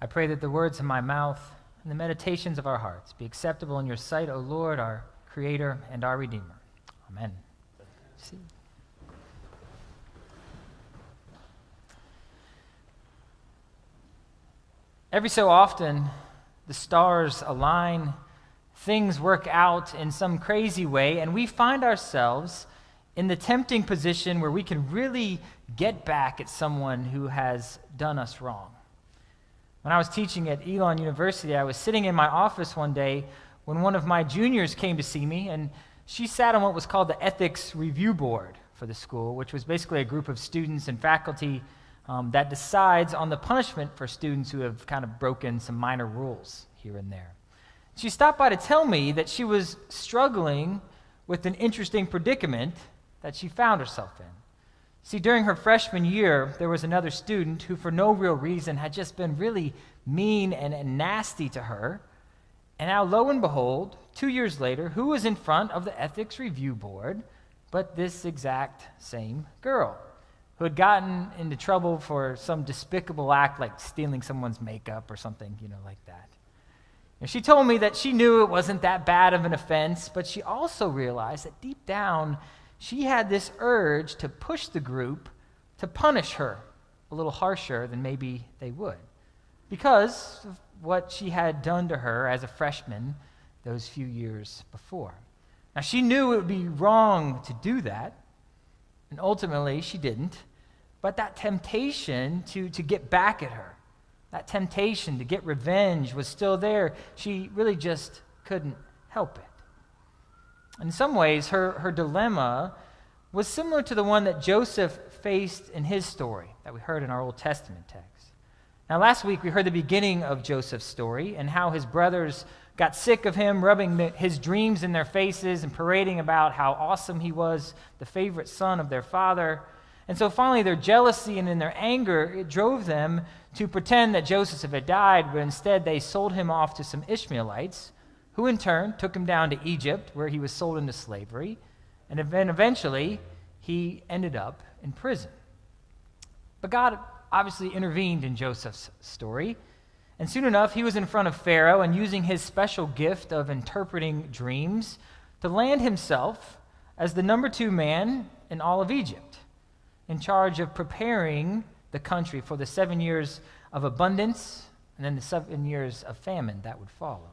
I pray that the words of my mouth and the meditations of our hearts be acceptable in your sight, O Lord, our Creator and our Redeemer. Amen. See. Every so often, the stars align, things work out in some crazy way, and we find ourselves in the tempting position where we can really get back at someone who has done us wrong. When I was teaching at Elon University, I was sitting in my office one day when one of my juniors came to see me, and she sat on what was called the Ethics Review Board for the school, which was basically a group of students and faculty that decides on the punishment for students who have kind of broken some minor rules here and there. She stopped by to tell me that she was struggling with an interesting predicament that she found herself in. See, during her freshman year, there was another student who, for no real reason, had just been really mean and nasty to her. And now, lo and behold, 2 years later, who was in front of the Ethics Review Board but this exact same girl who had gotten into trouble for some despicable act like stealing someone's makeup or something, like that. And she told me that she knew it wasn't that bad of an offense, but she also realized that deep down, she had this urge to push the group to punish her a little harsher than maybe they would because of what she had done to her as a freshman those few years before. Now, she knew it would be wrong to do that, and ultimately she didn't, but that temptation to get back at her, that temptation to get revenge was still there. She really just couldn't help it. In some ways, her dilemma was similar to the one that Joseph faced in his story that we heard in our Old Testament text. Now, last week we heard the beginning of Joseph's story and how his brothers got sick of him rubbing his dreams in their faces and parading about how awesome he was, the favorite son of their father. And so finally their jealousy and in their anger, it drove them to pretend that Joseph had died, but instead they sold him off to some Ishmaelites, who in turn took him down to Egypt, where he was sold into slavery, and then eventually he ended up in prison. But God obviously intervened in Joseph's story, and soon enough he was in front of Pharaoh and using his special gift of interpreting dreams to land himself as the number 2 man in all of Egypt, in charge of preparing the country for the 7 years of abundance and then the 7 years of famine that would follow.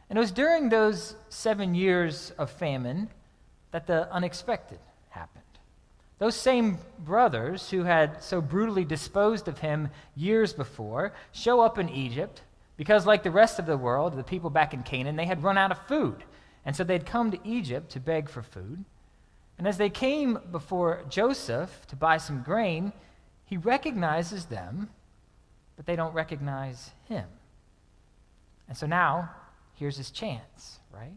And it was during those 7 years of famine that the unexpected happened. Those same brothers who had so brutally disposed of him years before show up in Egypt because, like the rest of the world, the people back in Canaan, they had run out of food. And so they'd come to Egypt to beg for food. And as they came before Joseph to buy some grain, he recognizes them, but they don't recognize him. And so now, here's his chance, right?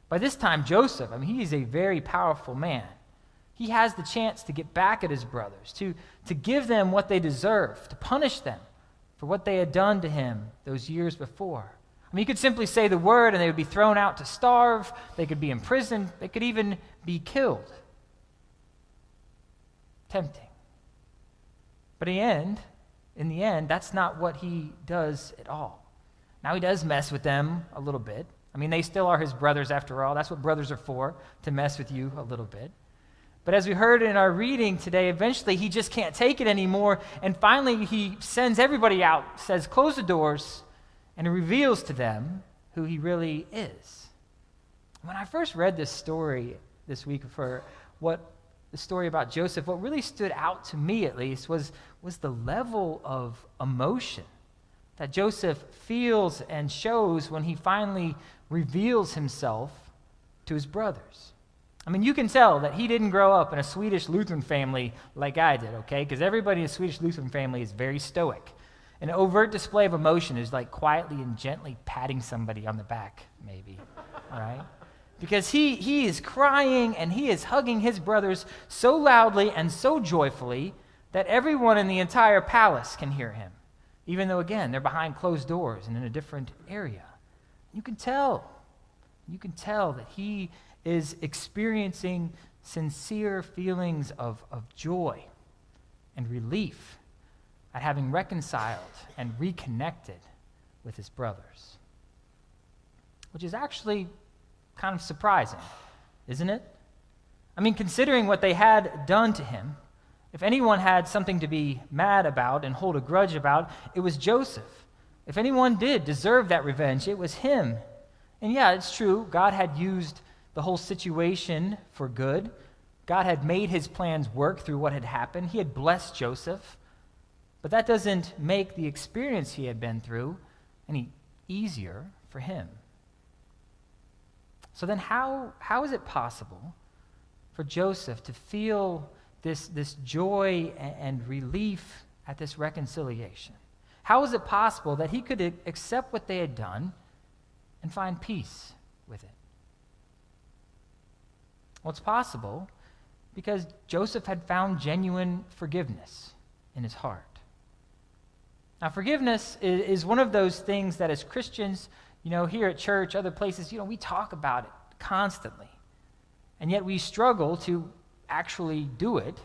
By this time, Joseph, he is a very powerful man. He has the chance to get back at his brothers, to give them what they deserve, to punish them for what they had done to him those years before. He could simply say the word and they would be thrown out to starve, they could be imprisoned, they could even be killed. Tempting. But in the end, that's not what he does at all. Now, he does mess with them a little bit. They still are his brothers after all. That's what brothers are for, to mess with you a little bit. But as we heard in our reading today, eventually he just can't take it anymore, and finally he sends everybody out, says, close the doors, and he reveals to them who he really is. When I first read this story this week for the story about Joseph, what really stood out to me at least was the level of emotion that Joseph feels and shows when he finally reveals himself to his brothers. You can tell that he didn't grow up in a Swedish Lutheran family like I did, okay? Because everybody in a Swedish Lutheran family is very stoic. An overt display of emotion is like quietly and gently patting somebody on the back, maybe, right? Because he is crying and he is hugging his brothers so loudly and so joyfully that everyone in the entire palace can hear him, even though, again, they're behind closed doors and in a different area. You can tell that he is experiencing sincere feelings of joy and relief at having reconciled and reconnected with his brothers. Which is actually kind of surprising, isn't it? I mean, considering what they had done to him, if anyone had something to be mad about and hold a grudge about, it was Joseph. If anyone did deserve that revenge, it was him. And yeah, it's true, God had used the whole situation for good. God had made his plans work through what had happened. He had blessed Joseph. But that doesn't make the experience he had been through any easier for him. So then how is it possible for Joseph to feel this joy and relief at this reconciliation? How is it possible that he could accept what they had done and find peace with it? Well, it's possible because Joseph had found genuine forgiveness in his heart. Now, forgiveness is one of those things that as Christians, here at church, other places, we talk about it constantly. And yet we struggle to actually do it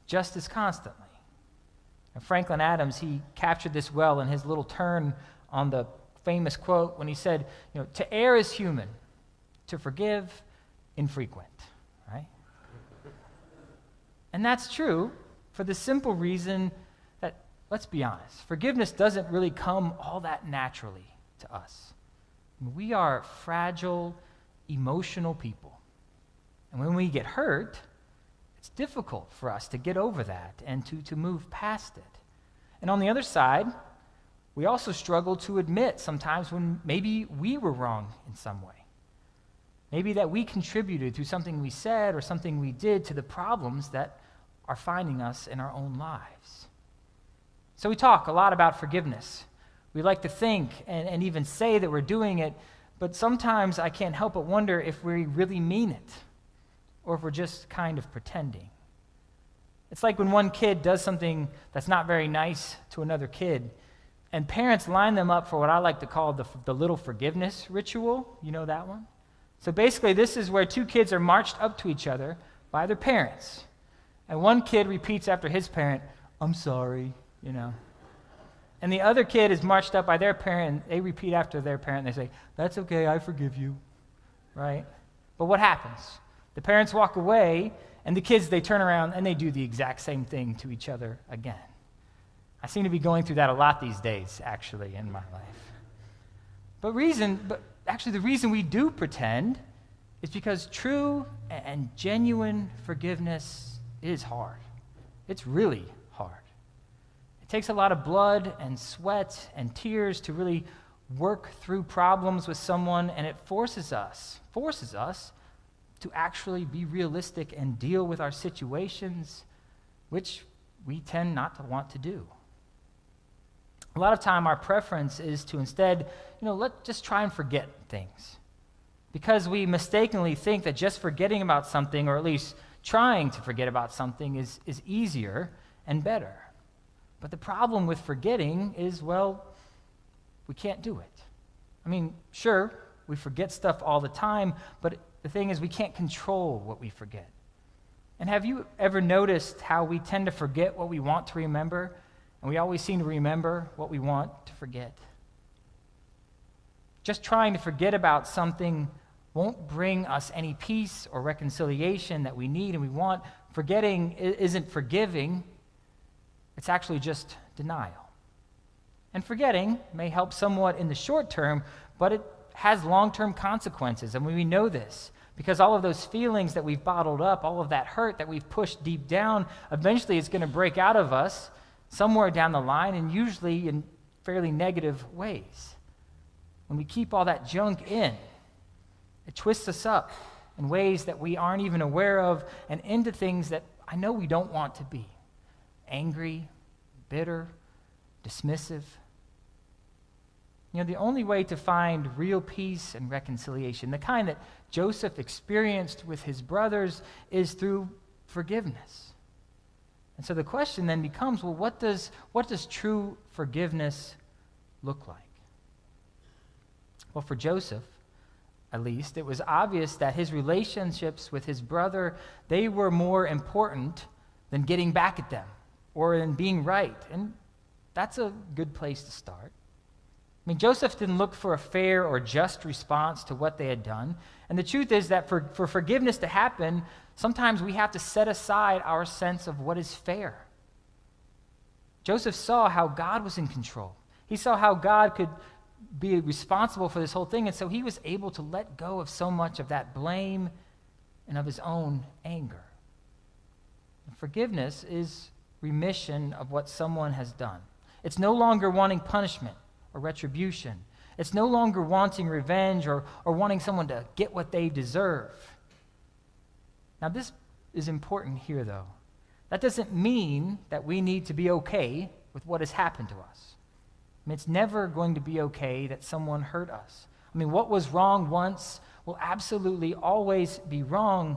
just as constantly. And Franklin Adams, he captured this well in his little turn on the famous quote when he said, to err is human, to forgive infrequent, right? And that's true for the simple reason that, let's be honest, forgiveness doesn't really come all that naturally to us. We are fragile, emotional people. And when we get hurt, it's difficult for us to get over that and to move past it. And on the other side, we also struggle to admit sometimes when maybe we were wrong in some way. Maybe that we contributed through something we said or something we did to the problems that are finding us in our own lives. So we talk a lot about forgiveness. We like to think and even say that we're doing it, but sometimes I can't help but wonder if we really mean it or if we're just kind of pretending. It's like when one kid does something that's not very nice to another kid, and parents line them up for what I like to call the little forgiveness ritual. You know that one? So basically, this is where two kids are marched up to each other by their parents. And one kid repeats after his parent, "I'm sorry," And the other kid is marched up by their parent, and they repeat after their parent, and they say, "That's okay, I forgive you," right? But what happens? The parents walk away, and the kids, they turn around, and they do the exact same thing to each other again. I seem to be going through that a lot these days, actually, in my life. But actually the reason we do pretend is because true and genuine forgiveness is hard. It's really hard. It takes a lot of blood and sweat and tears to really work through problems with someone, and it forces us to actually be realistic and deal with our situations, which we tend not to want to do. A lot of time our preference is to instead, let's just try and forget things. Because we mistakenly think that just forgetting about something, or at least trying to forget about something, is easier and better. But the problem with forgetting is, we can't do it. I mean, sure, we forget stuff all the time, but the thing is we can't control what we forget. And have you ever noticed how we tend to forget what we want to remember, and we always seem to remember what we want to forget? Just trying to forget about something won't bring us any peace or reconciliation that we need and we want. Forgetting isn't forgiving. It's actually just denial. And forgetting may help somewhat in the short term, but it has long-term consequences. And we know this because all of those feelings that we've bottled up, all of that hurt that we've pushed deep down, eventually it's going to break out of us somewhere down the line, and usually in fairly negative ways. When we keep all that junk in, it twists us up in ways that we aren't even aware of and into things that I know we don't want to be. Angry, bitter, dismissive. The only way to find real peace and reconciliation, the kind that Joseph experienced with his brothers, is through forgiveness. And so the question then becomes, what does true forgiveness look like? Well, for Joseph, at least, it was obvious that his relationships with his brother, they were more important than getting back at them or in being right. And that's a good place to start. I mean, Joseph didn't look for a fair or just response to what they had done. And the truth is that for forgiveness to happen, sometimes we have to set aside our sense of what is fair. Joseph saw how God was in control. He saw how God could be responsible for this whole thing, and so he was able to let go of so much of that blame and of his own anger. Forgiveness is remission of what someone has done. It's no longer wanting punishment or retribution. It's no longer wanting revenge or wanting someone to get what they deserve. Now, this is important here, though. That doesn't mean that we need to be okay with what has happened to us. I mean, it's never going to be okay that someone hurt us. I mean, what was wrong once will absolutely always be wrong.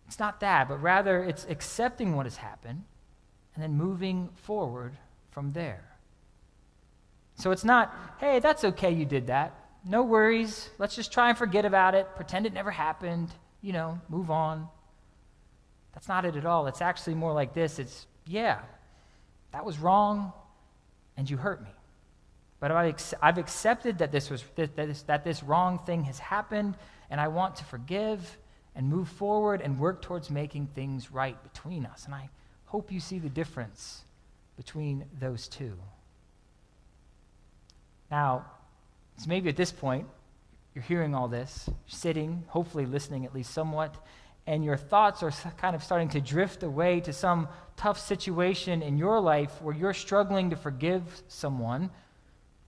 It's not that, but rather it's accepting what has happened and then moving forward from there. So it's not, hey, that's okay you did that. No worries. Let's just try and forget about it. Pretend it never happened. Move on. That's not it at all. It's actually more like this. It's, yeah, that was wrong and you hurt me. But I've accepted that this wrong thing has happened, and I want to forgive and move forward and work towards making things right between us. And I hope you see the difference between those two. Now, so maybe at this point, you're hearing all this, you're sitting, hopefully listening at least somewhat, and your thoughts are kind of starting to drift away to some tough situation in your life where you're struggling to forgive someone,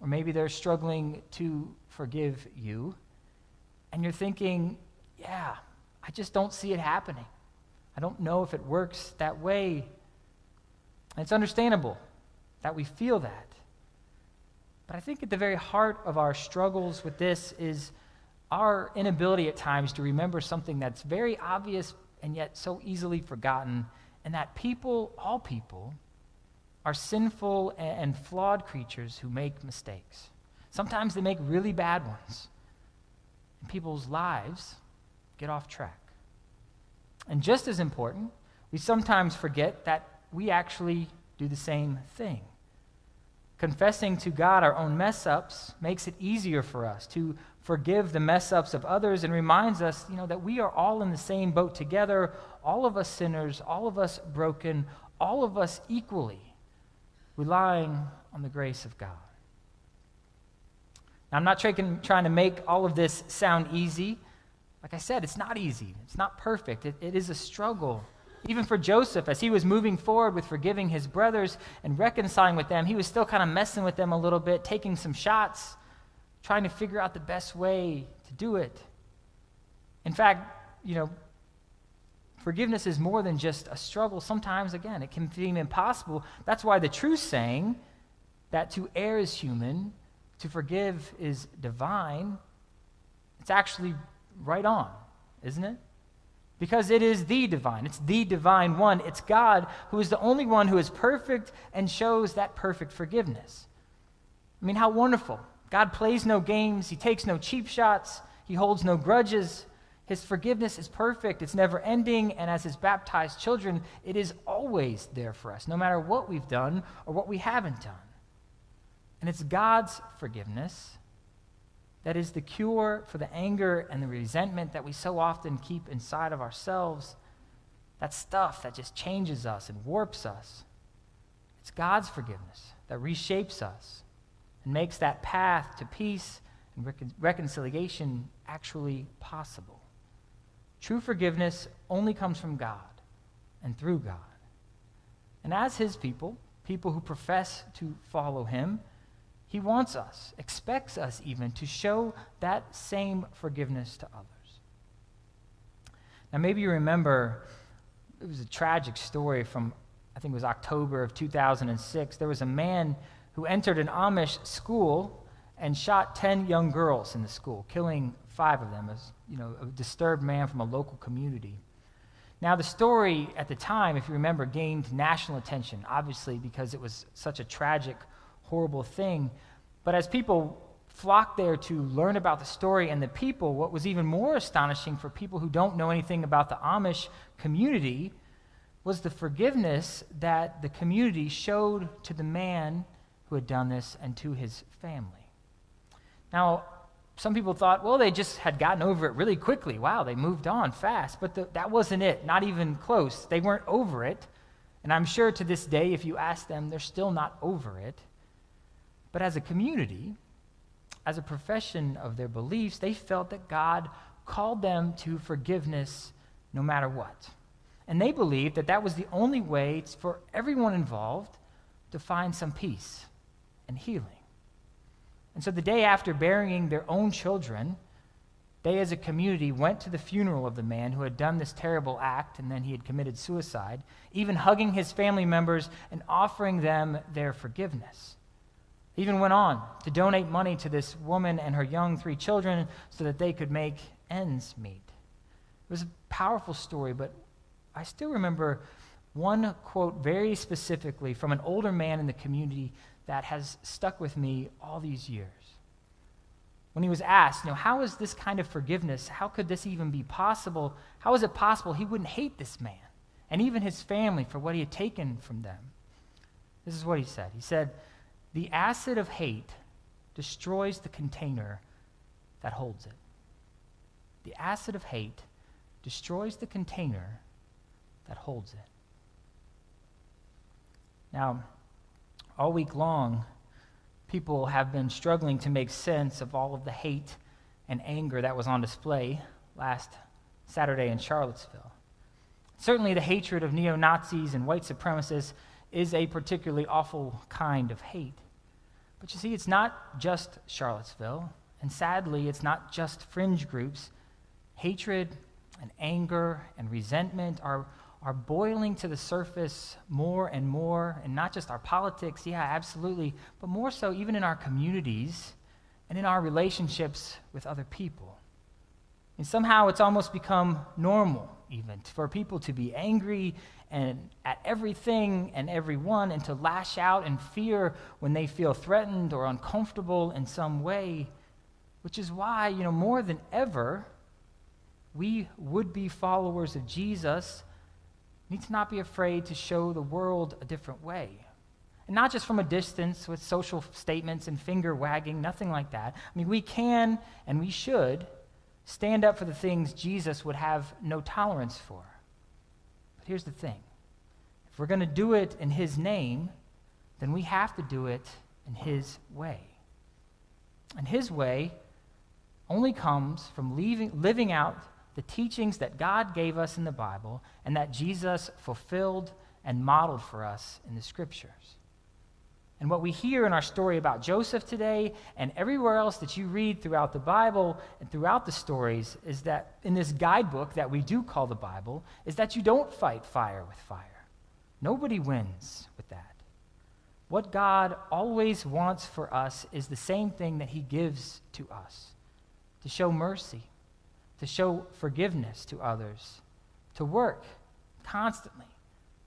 or maybe they're struggling to forgive you, and you're thinking, yeah, I just don't see it happening. I don't know if it works that way. And it's understandable that we feel that. But I think at the very heart of our struggles with this is our inability at times to remember something that's very obvious and yet so easily forgotten, and that all people, are sinful and flawed creatures who make mistakes. Sometimes they make really bad ones, and people's lives get off track. And just as important, we sometimes forget that we actually do the same thing. Confessing to God our own mess-ups makes it easier for us to forgive the mess-ups of others and reminds us, that we are all in the same boat together, all of us sinners, all of us broken, all of us equally relying on the grace of God. Now, I'm not trying to make all of this sound easy. Like I said, it's not easy. It's not perfect. It is a struggle. Even for Joseph, as he was moving forward with forgiving his brothers and reconciling with them, he was still kind of messing with them a little bit, taking some shots, trying to figure out the best way to do it. In fact, forgiveness is more than just a struggle. Sometimes, again, it can seem impossible. That's why the true saying that to err is human, to forgive is divine, it's actually right on, isn't it? Because it is the divine. It's the divine one. It's God who is the only one who is perfect and shows that perfect forgiveness. I mean, how wonderful. God plays no games. He takes no cheap shots. He holds no grudges. His forgiveness is perfect. It's never ending. And as his baptized children, it is always there for us, no matter what we've done or what we haven't done. And it's God's forgiveness that is the cure for the anger and the resentment that we so often keep inside of ourselves, that stuff that just changes us and warps us. It's God's forgiveness that reshapes us and makes that path to peace and reconciliation actually possible. True forgiveness only comes from God and through God. And as his people who profess to follow him, he wants us, expects us even, to show that same forgiveness to others. Now, maybe you remember, it was a tragic story from, I think it was October of 2006. There was a man who entered an Amish school and shot 10 young girls in the school, killing 5 of them, as a disturbed man from a local community. Now, the story at the time, if you remember, gained national attention, obviously because it was such a tragic, horrible thing. But as people flocked there to learn about the story and the people, what was even more astonishing for people who don't know anything about the Amish community was the forgiveness that the community showed to the man who had done this and to his family. Now, some people thought, well, they just had gotten over it really quickly. Wow, they moved on fast. But that wasn't it, not even close. They weren't over it. And I'm sure to this day, if you ask them, they're still not over it. But as a community, as a profession of their beliefs, they felt that God called them to forgiveness no matter what. And they believed that that was the only way for everyone involved to find some peace and healing. And so the day after burying their own children, they as a community went to the funeral of the man who had done this terrible act and then he had committed suicide, even hugging his family members and offering them their forgiveness. They even went on to donate money to this woman and her young 3 children so that they could make ends meet. It was a powerful story, but I still remember one quote very specifically from an older man in the community that has stuck with me all these years. When he was asked, how is this kind of forgiveness, how could this even be possible? How is it possible he wouldn't hate this man and even his family for what he had taken from them? This is what he said. He said, "The acid of hate destroys the container that holds it." The acid of hate destroys the container that holds it. Now, all week long, people have been struggling to make sense of all of the hate and anger that was on display last Saturday in Charlottesville. Certainly, the hatred of neo-Nazis and white supremacists is a particularly awful kind of hate. But you see, it's not just Charlottesville, and sadly, it's not just fringe groups. Hatred and anger and resentment are boiling to the surface more and more, and not just our politics, yeah, absolutely, but more so even in our communities and in our relationships with other people. And somehow it's almost become normal even for people to be angry and at everything and everyone and to lash out in fear when they feel threatened or uncomfortable in some way, which is why, more than ever, we would-be followers of Jesus need to not be afraid to show the world a different way. And not just from a distance with social statements and finger-wagging, nothing like that. We can and we should stand up for the things Jesus would have no tolerance for. But here's the thing. If we're going to do it in his name, then we have to do it in his way. And his way only comes from living out the teachings that God gave us in the Bible and that Jesus fulfilled and modeled for us in the Scriptures. And what we hear in our story about Joseph today and everywhere else that you read throughout the Bible and throughout the stories is that in this guidebook that we do call the Bible is that you don't fight fire with fire. Nobody wins with that. What God always wants for us is the same thing that he gives to us, to show mercy, to show forgiveness to others, to work constantly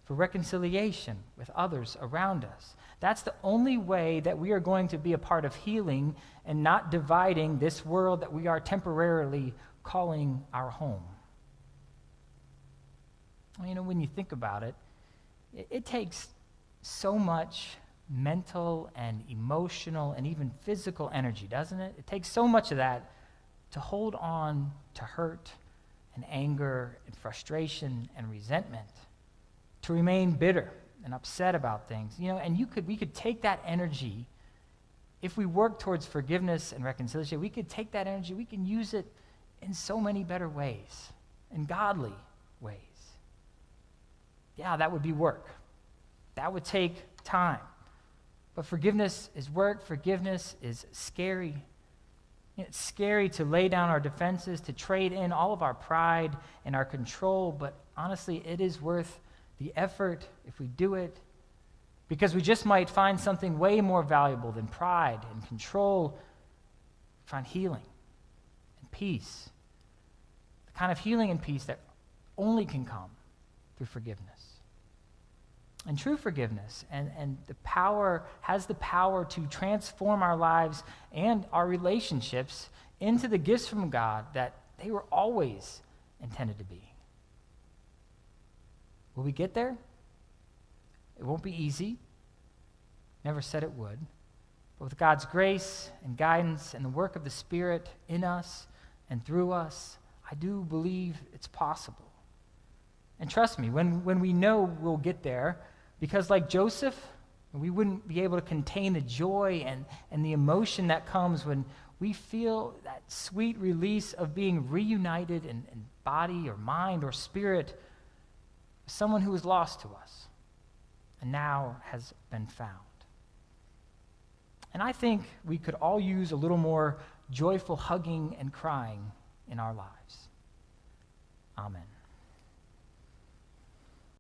for reconciliation with others around us. That's the only way that we are going to be a part of healing and not dividing this world that we are temporarily calling our home. When you think about it, it takes so much mental and emotional and even physical energy, doesn't it? It takes so much of that to hold on to hurt and anger and frustration and resentment, to remain bitter and upset about things. And we could take that energy, if we work towards forgiveness and reconciliation, we could take that energy, we can use it in so many better ways, in godly ways. Yeah, that would be work. That would take time. But forgiveness is work. Forgiveness is scary. It's scary to lay down our defenses, to trade in all of our pride and our control, but honestly, it is worth the effort if we do it, because we just might find something way more valuable than pride and control. Find healing and peace, the kind of healing and peace that only can come through forgiveness. And true forgiveness and the power has the power to transform our lives and our relationships into the gifts from God that they were always intended to be. Will we get there? It won't be easy. Never said it would. But with God's grace and guidance and the work of the Spirit in us and through us, I do believe it's possible. And trust me, when we know we'll get there, because like Joseph, we wouldn't be able to contain the joy and the emotion that comes when we feel that sweet release of being reunited in body or mind or spirit with someone who was lost to us and now has been found. And I think we could all use a little more joyful hugging and crying in our lives. Amen.